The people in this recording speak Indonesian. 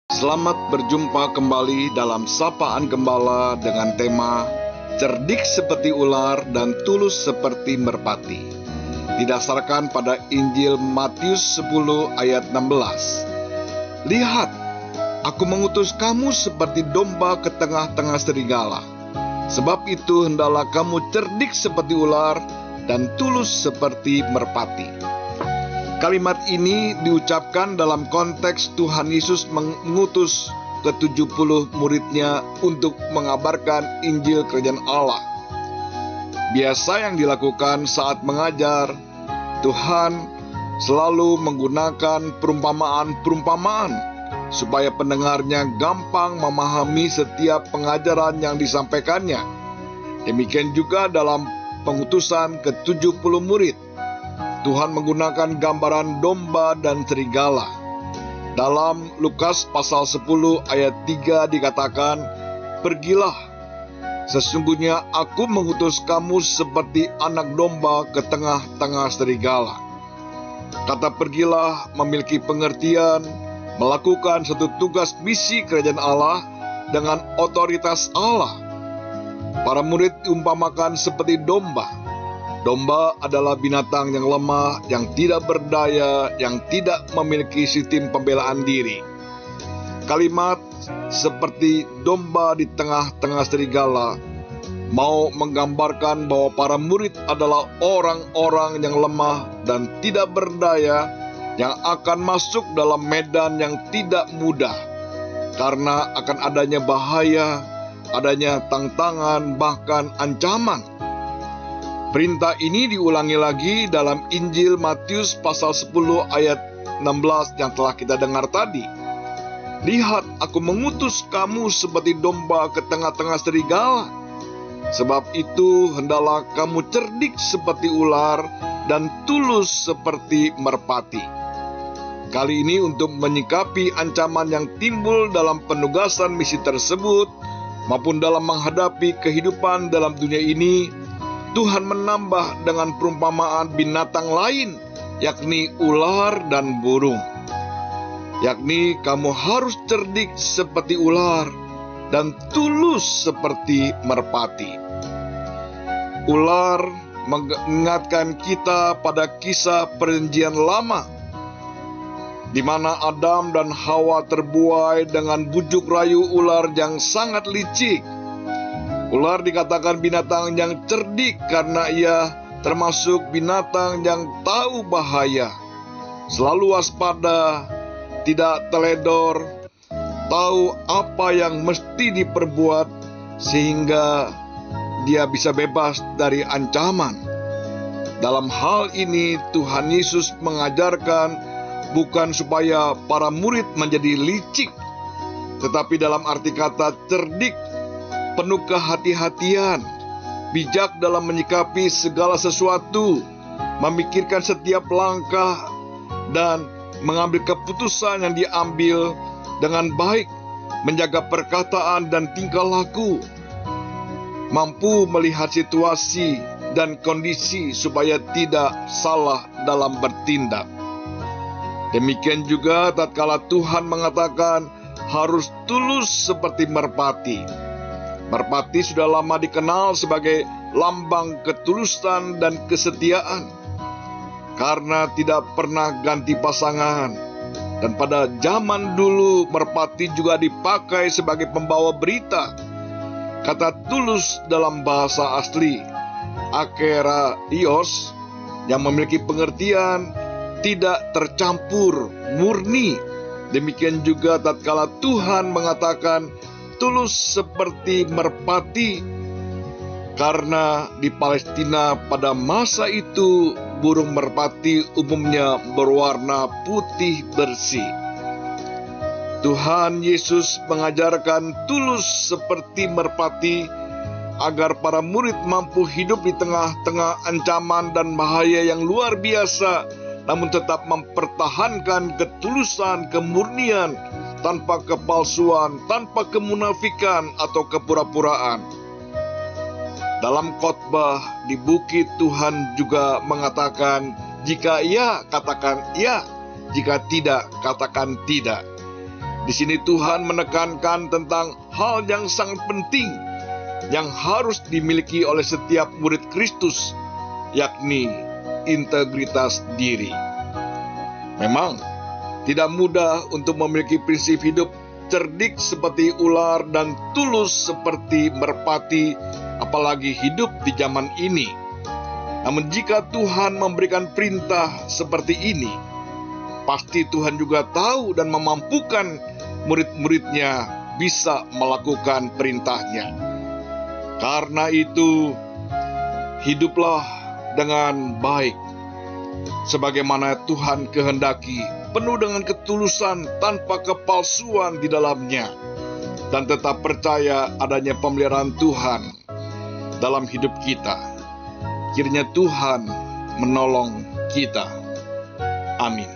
Selamat berjumpa kembali dalam Sapaan Gembala dengan tema Cerdik seperti ular dan tulus seperti merpati. Didasarkan pada Injil Matius 10 ayat 16. Lihat, aku mengutus kamu seperti domba ke tengah-tengah serigala. Sebab itu hendaklah kamu cerdik seperti ular dan tulus seperti merpati. Kalimat ini diucapkan dalam konteks Tuhan Yesus mengutus ke-70 muridnya untuk mengabarkan Injil Kerajaan Allah. Biasa yang dilakukan saat mengajar, Tuhan selalu menggunakan perumpamaan-perumpamaan supaya pendengarnya gampang memahami setiap pengajaran yang disampaikannya. Demikian juga dalam pengutusan ke-70 murid. Tuhan menggunakan gambaran domba dan serigala. Dalam Lukas pasal 10 ayat 3 dikatakan, "Pergilah, sesungguhnya aku mengutus kamu seperti anak domba ke tengah-tengah serigala." Kata pergilah memiliki pengertian melakukan satu tugas misi kerajaan Allah dengan otoritas Allah. Para murid diumpamakan seperti domba. Domba adalah binatang yang lemah, yang tidak berdaya, yang tidak memiliki sistem pembelaan diri. Kalimat seperti domba di tengah-tengah serigala mau menggambarkan bahwa para murid adalah orang-orang yang lemah dan tidak berdaya, yang akan masuk dalam medan yang tidak mudah, karena akan adanya bahaya, adanya tantangan, bahkan ancaman. Perintah ini diulangi lagi dalam Injil Matius pasal 10 ayat 16 yang telah kita dengar tadi. Lihat, aku mengutus kamu seperti domba ke tengah-tengah serigala. Sebab itu hendaklah kamu cerdik seperti ular dan tulus seperti merpati. Kali ini untuk menyikapi ancaman yang timbul dalam penugasan misi tersebut, maupun dalam menghadapi kehidupan dalam dunia ini, Tuhan menambah dengan perumpamaan binatang lain, yakni ular dan burung. Yakni kamu harus cerdik seperti ular dan tulus seperti merpati. Ular mengingatkan kita pada kisah Perjanjian Lama, di mana Adam dan Hawa terbuai dengan bujuk rayu ular yang sangat licik. Ular dikatakan binatang yang cerdik karena ia termasuk binatang yang tahu bahaya, selalu waspada, tidak teledor, tahu apa yang mesti diperbuat sehingga dia bisa bebas dari ancaman. Dalam hal ini Tuhan Yesus mengajarkan bukan supaya para murid menjadi licik, tetapi dalam arti kata cerdik, penuh kehati-hatian, bijak dalam menyikapi segala sesuatu, memikirkan setiap langkah, dan mengambil keputusan yang diambil dengan baik, menjaga perkataan dan tingkah laku, mampu melihat situasi dan kondisi supaya tidak salah dalam bertindak. Demikian juga tatkala Tuhan mengatakan harus tulus seperti merpati. Merpati sudah lama dikenal sebagai lambang ketulusan dan kesetiaan, karena tidak pernah ganti pasangan. Dan pada zaman dulu merpati juga dipakai sebagai pembawa berita. Kata tulus dalam bahasa asli akeraios, yang memiliki pengertian tidak tercampur, murni. Demikian juga tatkala Tuhan mengatakan tulus seperti merpati, karena di Palestina pada masa itu burung merpati umumnya berwarna putih bersih. Tuhan Yesus mengajarkan tulus seperti merpati agar para murid mampu hidup di tengah-tengah ancaman dan bahaya yang luar biasa, namun tetap mempertahankan ketulusan, kemurnian, tanpa kepalsuan, tanpa kemunafikan atau kepura-puraan. Dalam khotbah di bukit, Tuhan juga mengatakan, jika iya, katakan iya, jika tidak, katakan tidak. Di sini Tuhan menekankan tentang hal yang sangat penting yang harus dimiliki oleh setiap murid Kristus, yakni integritas diri. Memang tidak mudah untuk memiliki prinsip hidup cerdik seperti ular dan tulus seperti merpati, apalagi hidup di zaman ini. Namun jika Tuhan memberikan perintah seperti ini, pasti Tuhan juga tahu dan memampukan murid-muridnya bisa melakukan perintahnya. Karena itu, hiduplah dengan baik, sebagaimana Tuhan kehendaki, penuh dengan ketulusan tanpa kepalsuan di dalamnya, dan tetap percaya adanya pemeliharaan Tuhan dalam hidup kita. Kiranya Tuhan menolong kita. Amin.